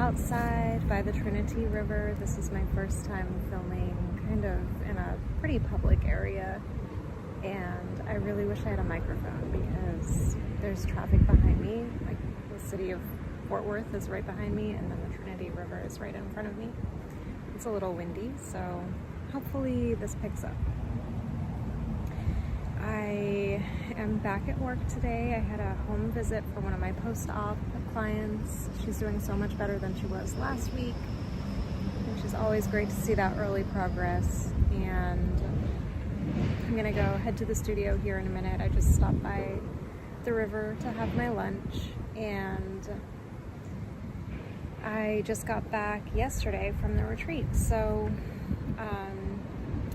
outside by the Trinity River. This is my first time filming kind of in a pretty public area, and I really wish I had a microphone because there's traffic behind me. Like, the city of Fort Worth is right behind me, and then the Trinity River is right in front of me. It's a little windy, so hopefully this picks up. I am back at work today. I had a home visit for one of my post-op clients. She's doing so much better than she was last week, which is always great to see that early progress. And I'm gonna go head to the studio here in a minute. I just stopped by the river to have my lunch, and I just got back yesterday from the retreat. So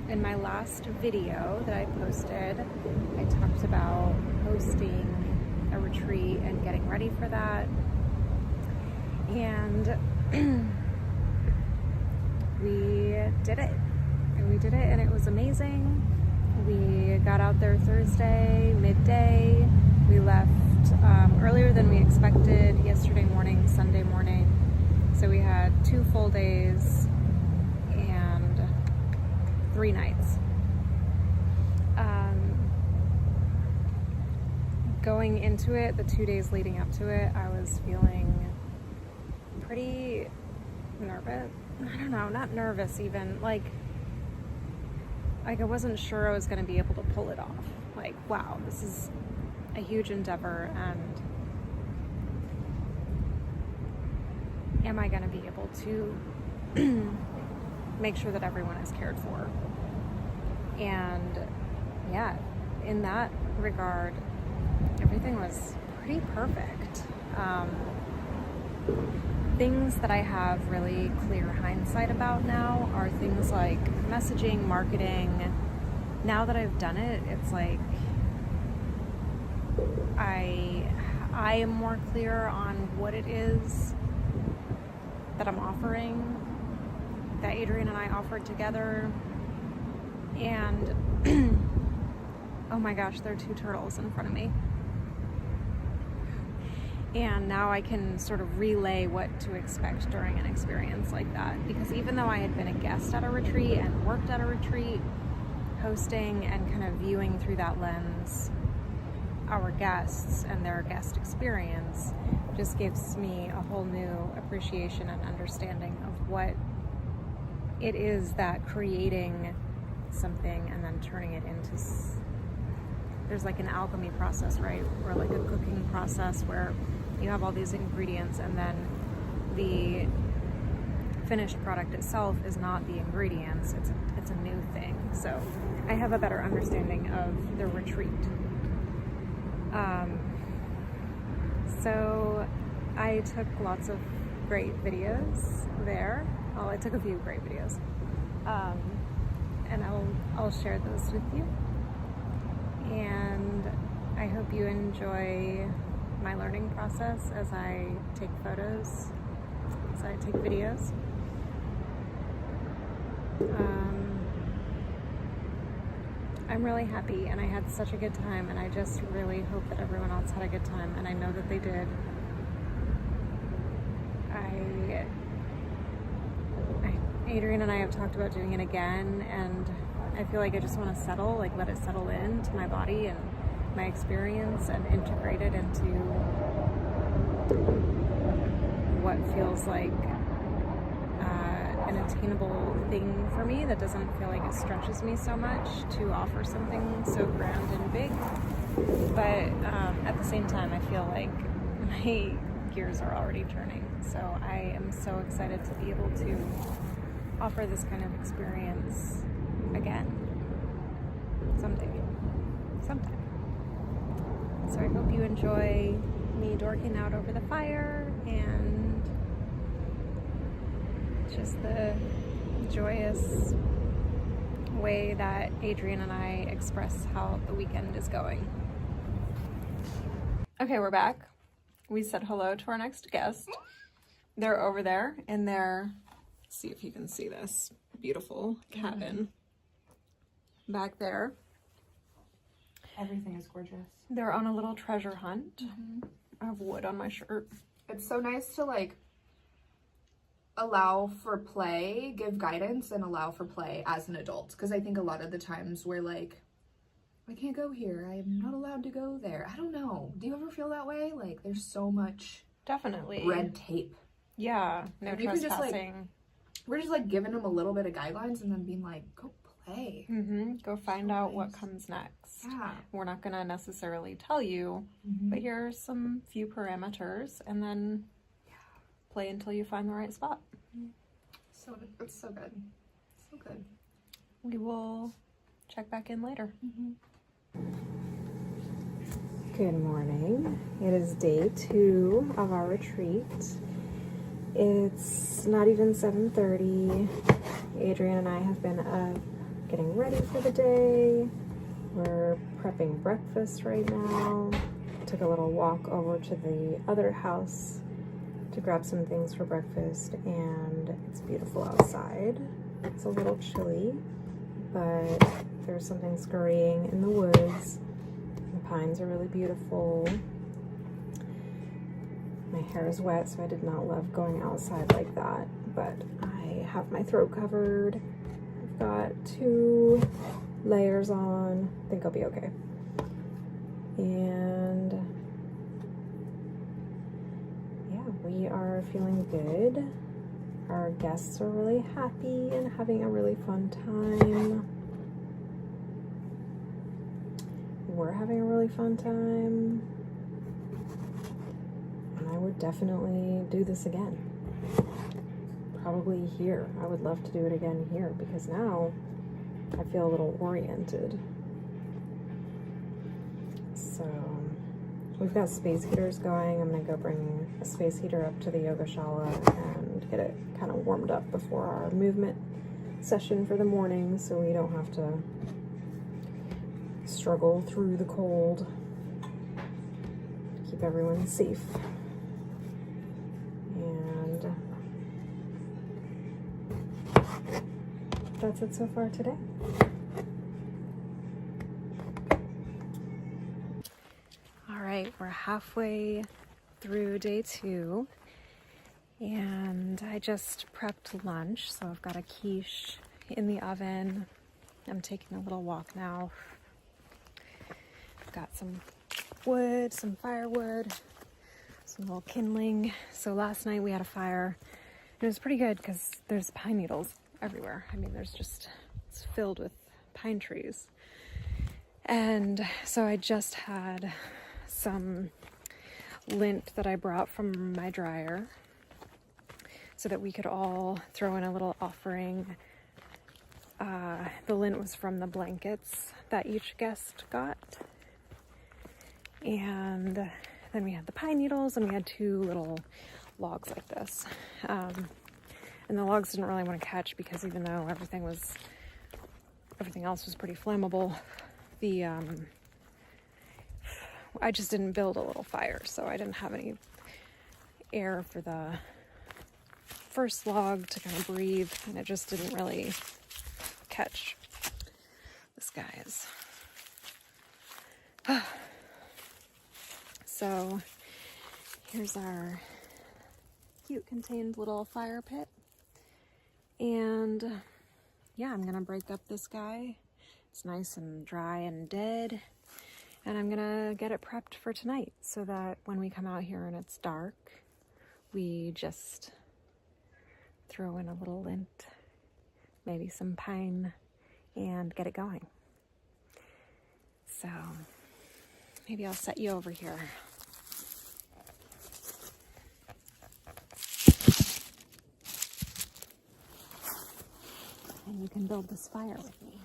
in my last video that I posted, I talked about hosting a retreat and getting ready for that. And we did it. And it was amazing. We got out there Thursday, midday. We left earlier than we expected yesterday morning, Sunday morning. So we had 2 full days and 3 nights. Going into it, the 2 days leading up to it, I was feeling pretty nervous. I don't know, not nervous even. Like I wasn't sure I was going to be able to pull it off. Like, wow, this is a huge endeavor, and am I going to be able to make sure that everyone is cared for? And yeah, in that regard, everything was pretty perfect. Things that I have really clear hindsight about now are things like messaging, marketing. Now that I've done it, it's like I am more clear on what it is that I'm offering, that Adrian and I offered together. And oh my gosh, there are 2 turtles in front of me. And now I can sort of relay what to expect during an experience like that. Because even though I had been a guest at a retreat and worked at a retreat, hosting and kind of viewing through that lens our guests and their guest experience just gives me a whole new appreciation and understanding of what it is that creating something and then turning it into, there's like an alchemy process, right? Or like a cooking process where you have all these ingredients and then the finished product itself is not the ingredients, it's a new thing. So I have a better understanding of the retreat. So I took lots of great videos there. Well, I took a few great videos. And I'll share those with you. And I hope you enjoy my learning process as I take photos, as I take videos. I'm really happy, and I had such a good time, and I just really hope that everyone else had a good time, and I know that they did. Adrian and I have talked about doing it again, and I feel like I just want to settle, like let it settle into my body and my experience and integrate it into what feels like an attainable thing for me that doesn't feel like it stretches me so much to offer something so grand and big. But at the same time, I feel like my gears are already turning. So I am so excited to be able to offer this kind of experience again sometime. So I hope you enjoy me dorking out over the fire and just the joyous way that Adrian and I express how the weekend is going. Okay, we're back. We said hello to our next guest. They're over there in their, see if you can see this beautiful cabin back there. Everything is gorgeous. They're on a little treasure hunt. I have wood on my shirt. It's so nice to like allow for play, give guidance, and allow for play as an adult. Because I think a lot of the times we're like, I can't go here. I'm not allowed to go there. I don't know. Do you ever feel that way? Like, there's so much Definitely red tape. Yeah, no And you can just, like, trespassing. we're just like giving them a little bit of guidelines and then being like, go play. Go find out what comes next. Yeah. We're not gonna necessarily tell you, but here are some few parameters, and then play until you find the right spot. So it's so good. So good. We will check back in later. Good morning. It is day 2 of our retreat. It's not even 7:30. Adrian and I have been getting ready for the day. We're prepping breakfast right now. Took a little walk over to the other house to grab some things for breakfast, and it's beautiful outside. It's a little chilly, but there's something scurrying in the woods. The pines are really beautiful. My hair is wet, so I did not love going outside like that, but I have my throat covered. I've got 2 layers on. I think I'll be okay. And yeah, we are feeling good. Our guests are really happy and having a really fun time. We're having a really fun time. And I would definitely do this again. Probably here. I would love to do it again here because now I feel a little oriented. So we've got space heaters going. I'm gonna go bring a space heater up to the yogashala and get it kind of warmed up before our movement session for the morning so we don't have to struggle through the cold. Keep everyone safe. And that's it so far today. All right, we're halfway through day 2, and I just prepped lunch. So I've got a quiche in the oven. I'm taking a little walk now. I've got some wood, some firewood, some little kindling. So last night we had a fire, and it was pretty good because there's pine needles everywhere. I mean, it's filled with pine trees. And so I just had some lint that I brought from my dryer so that we could all throw in a little offering. The lint was from the blankets that each guest got. And then we had the pine needles, and we had 2 little logs like this. And the logs didn't really want to catch because even though everything else was pretty flammable, I just didn't build a little fire, so I didn't have any air for the first log to kind of breathe, and it just didn't really catch. This guy is... So here's our cute contained little fire pit. And yeah, I'm gonna break up this guy. It's nice and dry and dead. And I'm gonna get it prepped for tonight so that when we come out here and it's dark, we just throw in a little lint, maybe some pine, and get it going. So maybe I'll set you over here. And you can build this fire with me.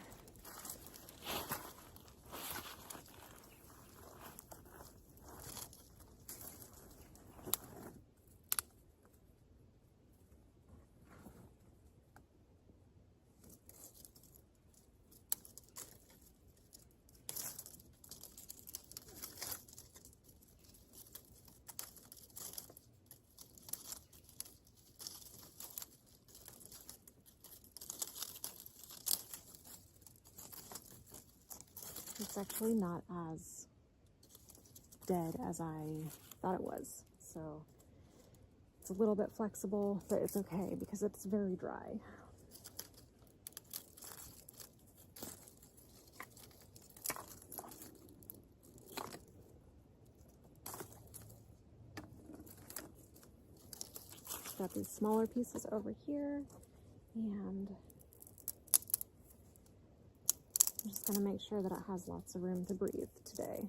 It's actually not as dead as I thought it was. So It's a little bit flexible, but it's okay because it's very dry. Got these smaller pieces over here, and I'm just going to make sure that it has lots of room to breathe today.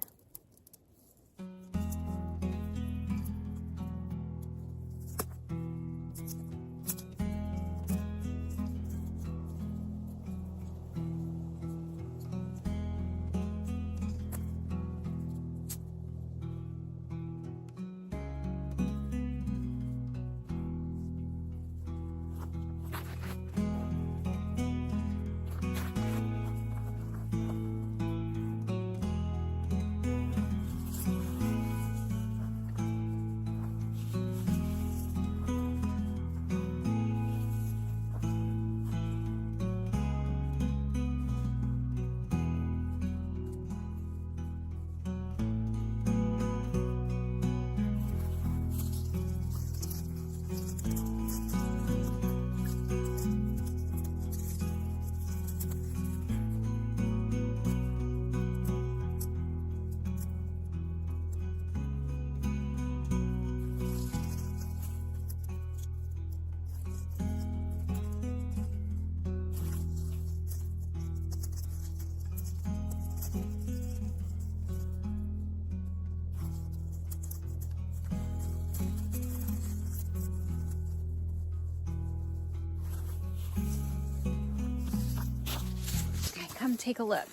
Come take a look.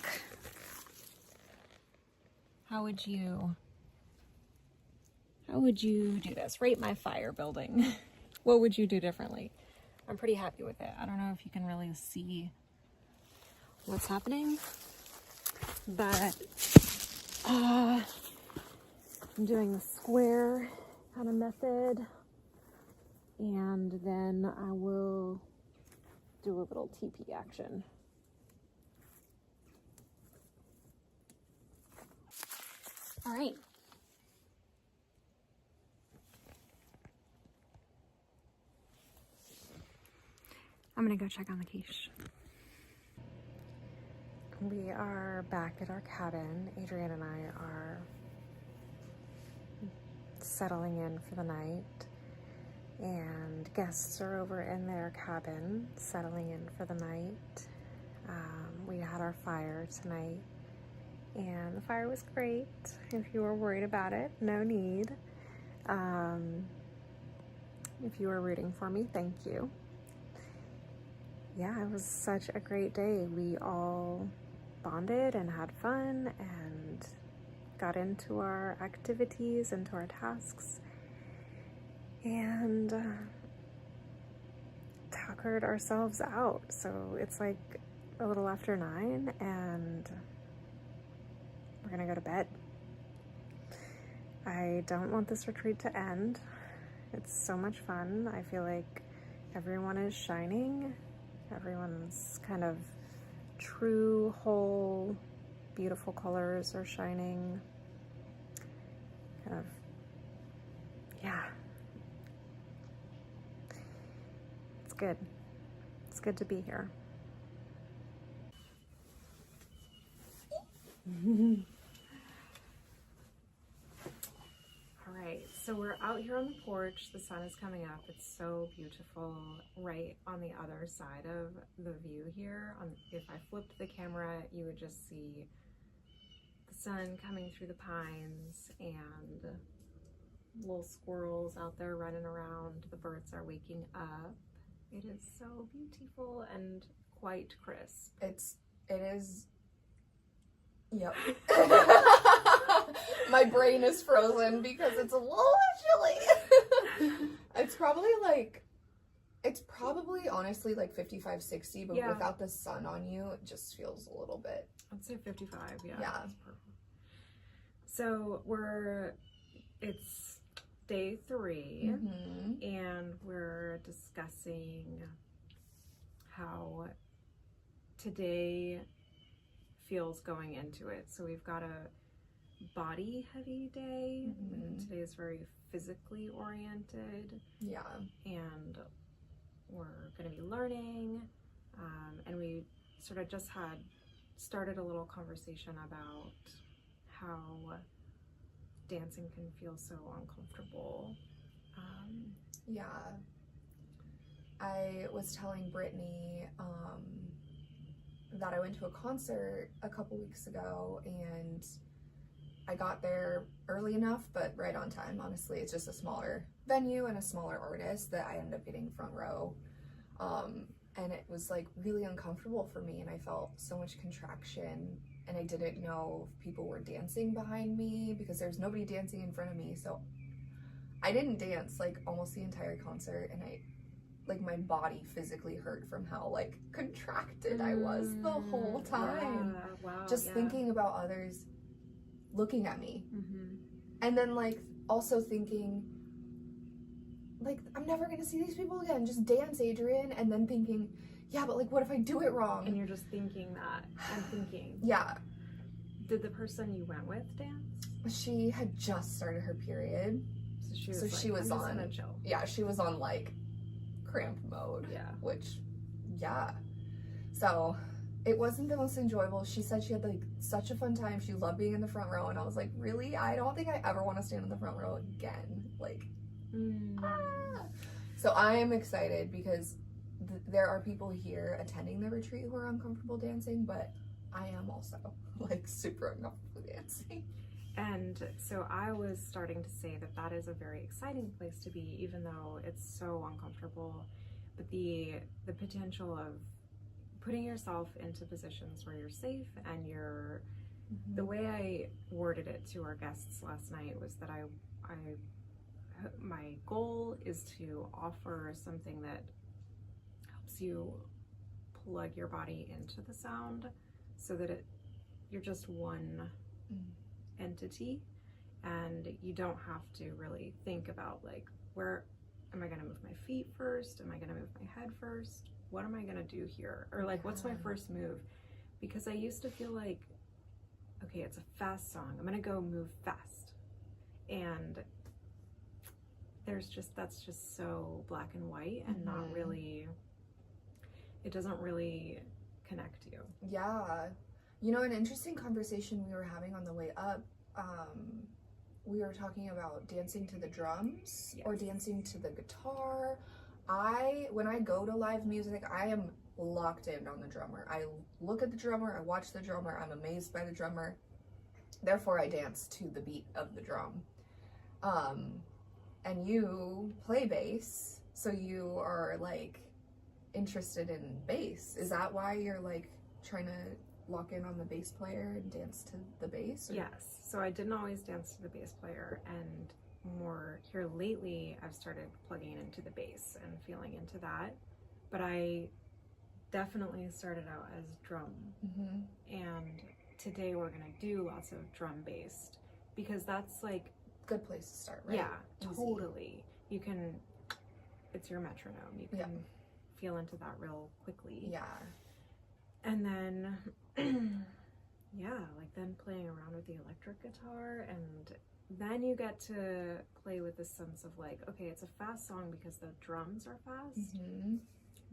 How would you do this? Rate my fire building. What would you do differently? I'm pretty happy with it. I don't know if you can really see what's happening, but I'm doing the square kind of method, and then I will do a little TP action. All right. I'm gonna go check on the quiche. We are back at our cabin. Adrian and I are settling in for the night, and guests are over in their cabin settling in for the night. We had our fire tonight, and the fire was great. If you were worried about it, no need. If you were rooting for me, thank you. Yeah, it was such a great day. We all bonded and had fun and got into our activities, into our tasks, and tuckered ourselves out. So it's like a little after 9, and we're gonna go to bed. I don't want this retreat to end. It's so much fun. I feel like everyone is shining. Everyone's kind of true, whole, beautiful colors are shining. Kind of, yeah. It's good. It's good to be here. All right, so we're out here on the porch. The sun is coming up. It's so beautiful right on the other side of the view here. If I flipped the camera, you would just see the sun coming through the pines and little squirrels out there running around. The birds are waking up. It is so beautiful and quite crisp. It is. Yep. My brain is frozen because it's a little chilly. It's probably honestly like 55, 60, but without the sun on you, it just feels a little bit. I'd say 55, yeah. That's perfect. So it's day 3, and we're discussing how today feels going into it. So we've got a body heavy day. Mm-hmm. Today is very physically oriented. Yeah. And we're going to be learning. And we sort of just started a little conversation about how dancing can feel so uncomfortable. Yeah. I was telling Brittany that I went to a concert a couple weeks ago, and I got there early enough, but right on time. Honestly, it's just a smaller venue and a smaller artist that I ended up getting front row. And it was like really uncomfortable for me, and I felt so much contraction, and I didn't know if people were dancing behind me because there's nobody dancing in front of me. So I didn't dance like almost the entire concert, and my body physically hurt from how like contracted I was the whole time. Yeah, wow, just thinking about others looking at me. Mm-hmm. And then like also thinking like, I'm never gonna see these people again, just dance, Adrian. And then thinking, yeah, but like what if I do it wrong? And you're just thinking that and thinking. Yeah. Did the person you went with dance? She had just started her period. So she was on gonna chill. Yeah, she was on like cramp mode. Yeah. Which, yeah. So it wasn't the most enjoyable. She said she had like such a fun time. She loved being in the front row, and I was like, really? I don't think I ever want to stand in the front row again. Like, So I am excited because there are people here attending the retreat who are uncomfortable dancing, but I am also like super uncomfortable dancing. And so I was starting to say that is a very exciting place to be, even though it's so uncomfortable. But the potential of putting yourself into positions where you're safe and you're, the way I worded it to our guests last night was that my goal is to offer something that helps you plug your body into the sound so that you're just one entity, and you don't have to really think about like, where am I going to move my feet first? Am I going to move my head first? What am I going to do here? Or like, what's my first move? Because I used to feel like, okay, it's a fast song, I'm going to go move fast. And that's just so black and white and not really, it doesn't really connect you. Yeah. You know, an interesting conversation we were having on the way up, we were talking about dancing to the drums or dancing to the guitar. When I go to live music, I am locked in on the drummer. I look at the drummer, I watch the drummer, I'm amazed by the drummer. Therefore, I dance to the beat of the drum. And you play bass, so you are like interested in bass. Is that why you're like trying to lock in on the bass player and dance to the bass? Or? Yes. So I didn't always dance to the bass player, and more here lately I've started plugging into the bass and feeling into that. But I definitely started out as drum. And today we're gonna do lots of drum based, because that's like good place to start, right? Yeah, Easy. totally. It's your metronome. You can feel into that real quickly. Yeah. And then, then playing around with the electric guitar, and then you get to play with this sense of like, okay, it's a fast song because the drums are fast,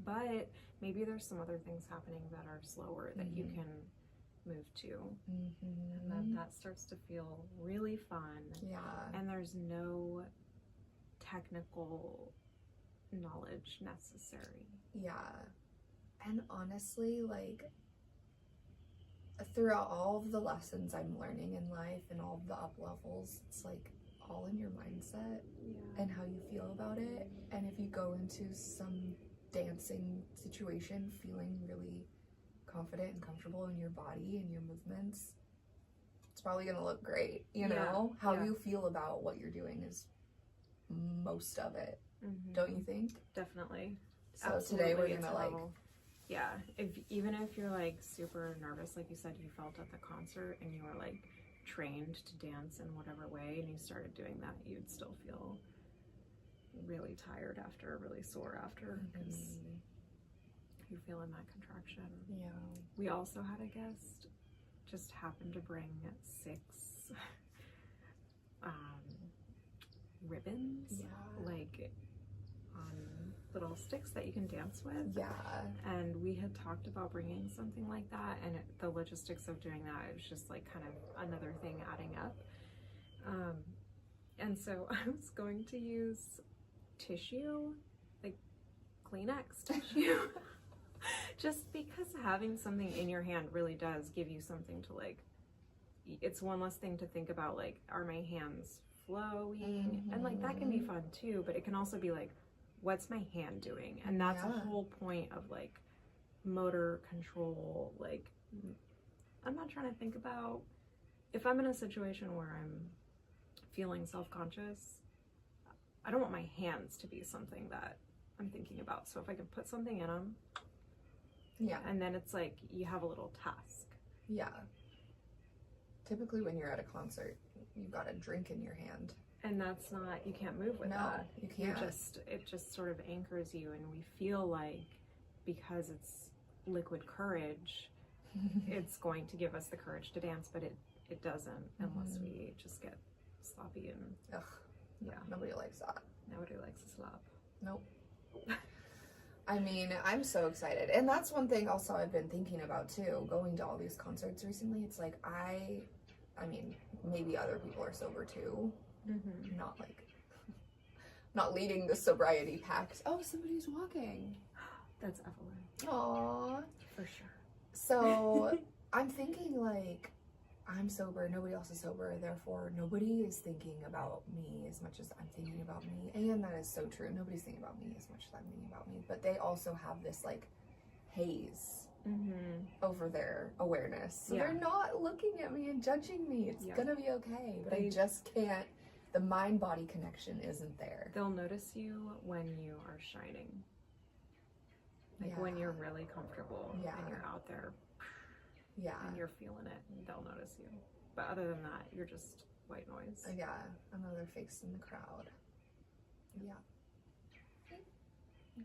but maybe there's some other things happening that are slower that you can move to. And then that starts to feel really fun. Yeah. And there's no technical knowledge necessary. Yeah. And honestly, like, throughout all of the lessons I'm learning in life and all of the up levels, it's like all in your mindset and how you feel about it. And if you go into some dancing situation feeling really confident and comfortable in your body and your movements, it's probably gonna look great. You know, how you feel about what you're doing is most of it. Don't you think? Definitely. So Absolutely. today we're gonna like, even if you're like super nervous, like you said, you felt at the concert and you were like trained to dance in whatever way, and you started doing that, you'd still feel really tired after, really sore after, because you're feeling that contraction. Yeah. We also had a guest just happened to bring 6 ribbons, like little sticks that you can dance with. Yeah. And we had talked about bringing something like that, and the logistics of doing that, it was just like kind of another thing adding up. And so I was going to use tissue, like Kleenex tissue, just because having something in your hand really does give you something to like, it's one less thing to think about, like, are my hands flowing? And like that can be fun too, but it can also be like, what's my hand doing? And that's the whole point of like motor control. Like, I'm not trying to think about, if I'm in a situation where I'm feeling self-conscious, I don't want my hands to be something that I'm thinking about. So if I can put something in them, and then it's like you have a little task. Typically when you're at a concert, you've got a drink in your hand. And that's not, you can't move with that. You can't. It just sort of anchors you, and we feel like because it's liquid courage, it's going to give us the courage to dance, but it doesn't unless we just get sloppy and Nobody likes that. Nobody likes a slop. Nope. I mean, I'm so excited. And that's one thing also I've been thinking about too, going to all these concerts recently. It's like I mean, maybe other people are sober too. Not leading the sobriety pact. Oh, somebody's walking. That's Evelyn. Aww. For sure. So I'm thinking like, I'm sober, nobody else is sober, therefore nobody is thinking about me as much as I'm thinking about me. And that is so true. Nobody's thinking about me as much as I'm thinking about me. But they also have this like haze over their awareness. So they're not looking at me and judging me. It's gonna be okay. But I just can't, the mind-body connection isn't there. They'll notice you when you are shining. Like when you're really comfortable and you're out there. And you're feeling it, and they'll notice you. But other than that, you're just white noise. Another face in the crowd.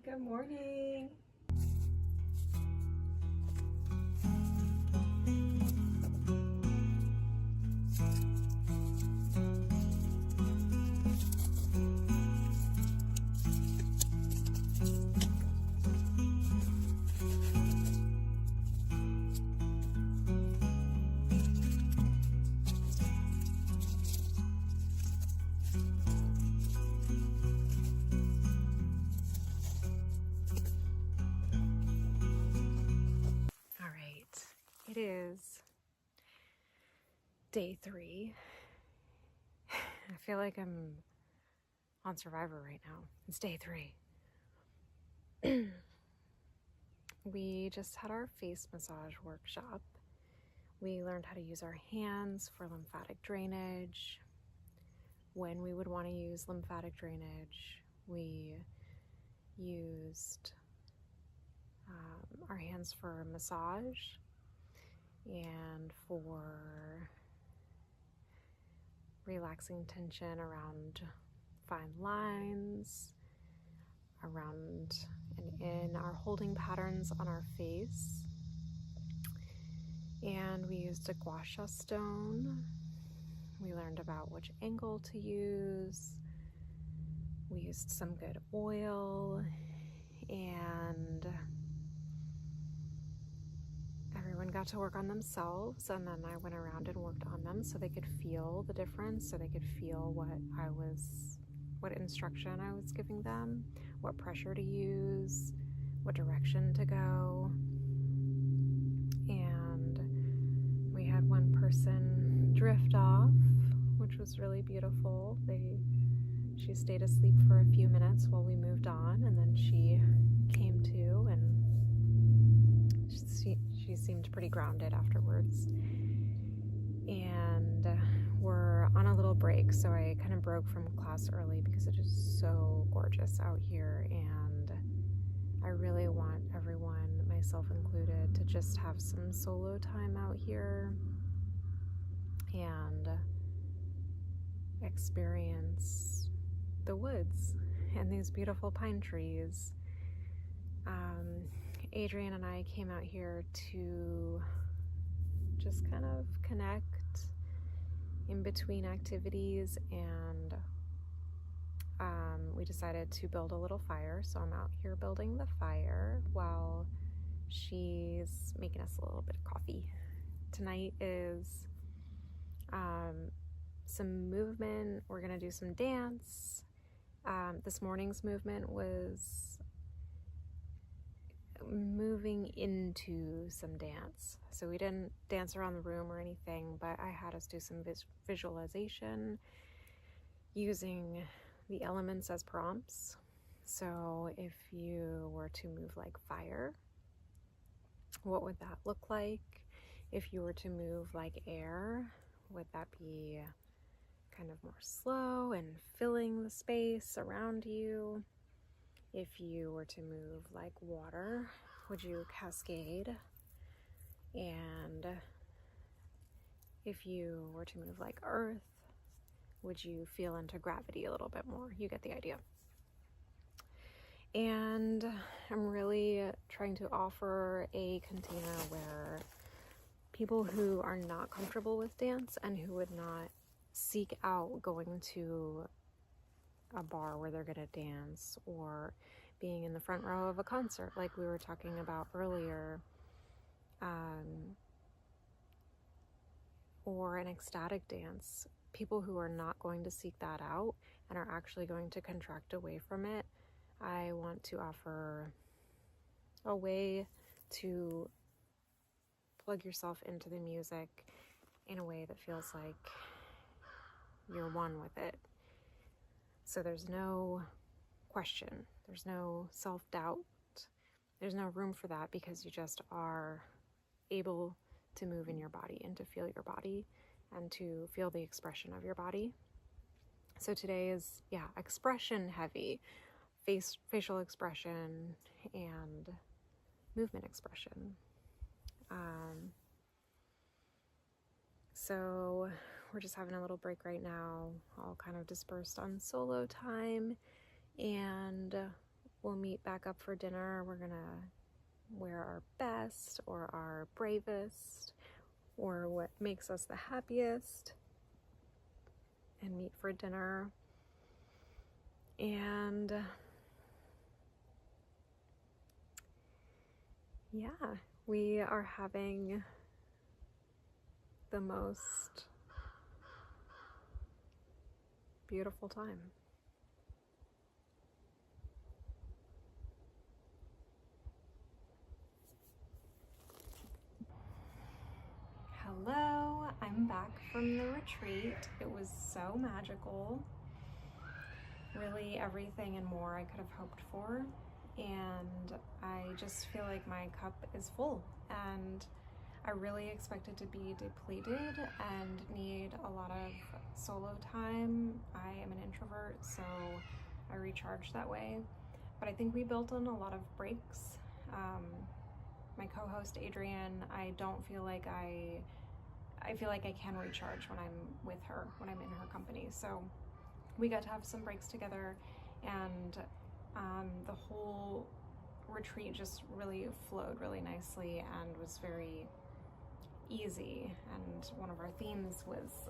Good morning. It is day 3. I feel like I'm on Survivor right now. It's day 3. We just had our face massage workshop. We learned how to use our hands for lymphatic drainage. When we would want to use lymphatic drainage, we used our hands for massage and for relaxing tension around fine lines, around and in our holding patterns on our face. And we used a gua sha stone. We learned about which angle to use. We used some good oil, and everyone got to work on themselves, and then I went around and worked on them so they could feel the difference, so they could feel what instruction I was giving them, what pressure to use, what direction to go. And we had one person drift off, which was really beautiful. She stayed asleep for a few minutes while we moved on, and then she came to, and she seemed pretty grounded afterwards. And we're on a little break, so I kind of broke from class early because it is so gorgeous out here, and I really want everyone, myself included, to just have some solo time out here and experience the woods and these beautiful pine trees. Adrian and I came out here to just kind of connect in between activities and we decided to build a little fire. So I'm out here building the fire while she's making us a little bit of coffee. Tonight is some movement. We're gonna do some dance. This morning's movement was moving into some dance. So we didn't dance around the room or anything, but I had us do some visualization using the elements as prompts. So if you were to move like fire, what would that look like? If you were to move like air, would that be kind of more slow and filling the space around you? If you were to move like water, would you cascade? And if you were to move like earth, would you feel into gravity a little bit more? You get the idea. And I'm really trying to offer a container where people who are not comfortable with dance and who would not seek out going to a bar where they're gonna dance or being in the front row of a concert like we were talking about earlier, or an ecstatic dance, people who are not going to seek that out and are actually going to contract away from it. I want to offer a way to plug yourself into the music in a way that feels like you're one with it. So there's no question, there's no self-doubt, there's no room for that, because you just are able to move in your body and to feel your body and to feel the expression of your body. So today is, expression heavy, facial expression and movement expression. So we're just having a little break right now, all kind of dispersed on solo time, and we'll meet back up for dinner. We're gonna wear our best or our bravest or what makes us the happiest and meet for dinner. And we are having the most beautiful time. Hello, I'm back from the retreat. It was so magical. Really everything and more I could have hoped for. And I just feel like my cup is full, and I really expected to be depleted and need a lot of solo time. I am an introvert, so I recharge that way. But I think we built on a lot of breaks. My co-host Adrienne, I don't feel like I feel like I can recharge when I'm with her, when I'm in her company. So we got to have some breaks together, and the whole retreat just really flowed really nicely and was very easy. And one of our themes was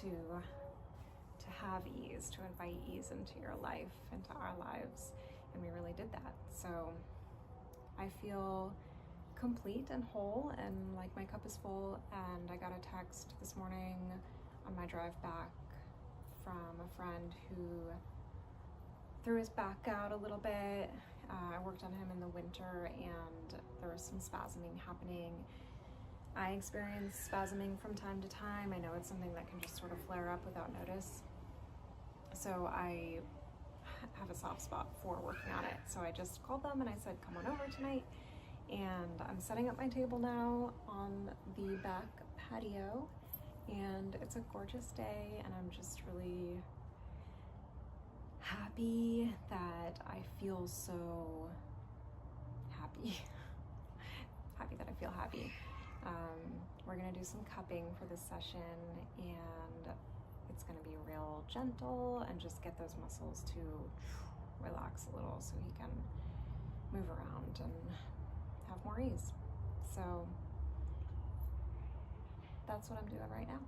to have ease, to invite ease into your life, into our lives, and we really did that. So I feel complete and whole, and like my cup is full. And I got a text this morning on my drive back from a friend who threw his back out a little bit. I worked on him in the winter and there was some spasming happening. I experience spasming from time to time. I know it's something that can just sort of flare up without notice. So I have a soft spot for working on it. So I just called them and I said, come on over tonight. And I'm setting up my table now on the back patio, and it's a gorgeous day, and I'm just really happy that I feel so happy. Happy that I feel happy. We're gonna do some cupping for this session, and it's gonna be real gentle and just get those muscles to relax a little so he can move around and have more ease. So that's what I'm doing right now.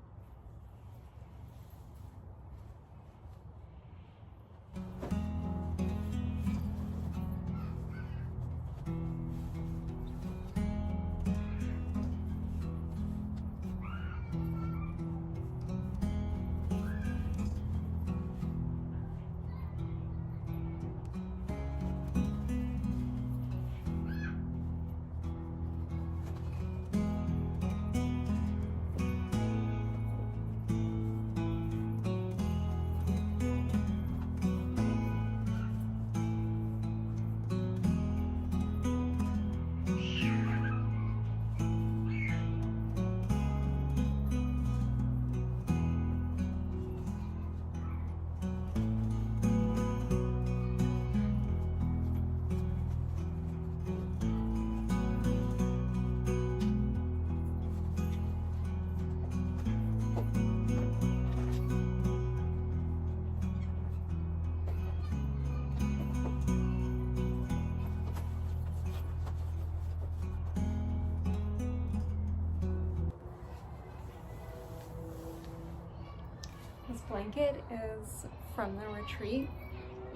This blanket is from the retreat.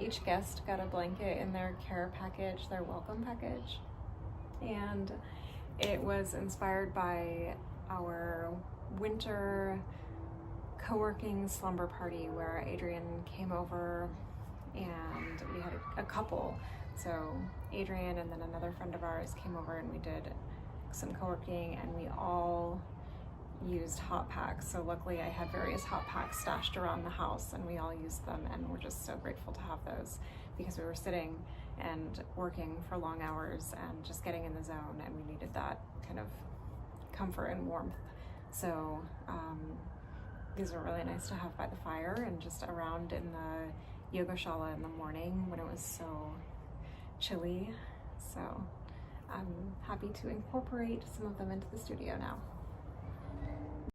Each guest got a blanket in their care package, their welcome package. And it was inspired by our winter co-working slumber party where Adrian came over and we had a couple. So Adrian and then another friend of ours came over and we did some co-working, and we all used hot packs. So luckily I had various hot packs stashed around the house and we all used them, and we're just so grateful to have those because we were sitting and working for long hours and just getting in the zone, and we needed that kind of comfort and warmth. So these were really nice to have by the fire and just around in the yogoshala in the morning when it was so chilly. So I'm happy to incorporate some of them into the studio now.